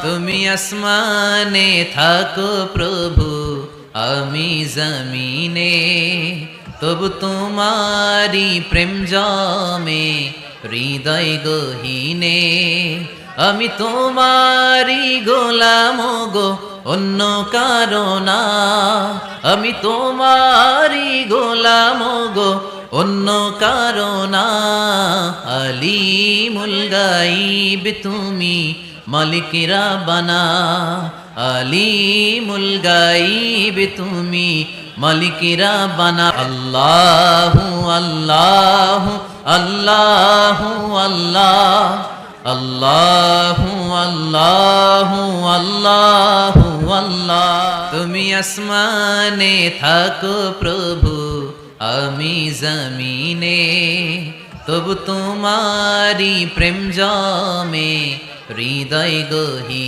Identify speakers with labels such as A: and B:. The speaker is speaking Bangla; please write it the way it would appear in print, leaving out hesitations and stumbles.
A: তুমি আসমানে থাকো প্রভু, আমি জমিনে, তবু তোমারি প্রেম জমে হৃদয় গহীনে। আমি তোমারি গোলাম গো, অন্য কারো না। আমি তোমারি গোলাম গো, অন্য কারো না। আলিমুল গাইব তুমি, মালিক রাব্বানা। আলিমুল গাইব তুমি, মালিক রাব্বানা। আল্লাহু আল্লাহু আল্লাহু আল্লাহ, আল্লাহু আল্লাহু আল্লাহু আল্লাহ। তুমি আসমানে থাকো প্রভু, আমি জমিনে, তবু তোমারি প্রেম জমে হৃদয় গহীনে।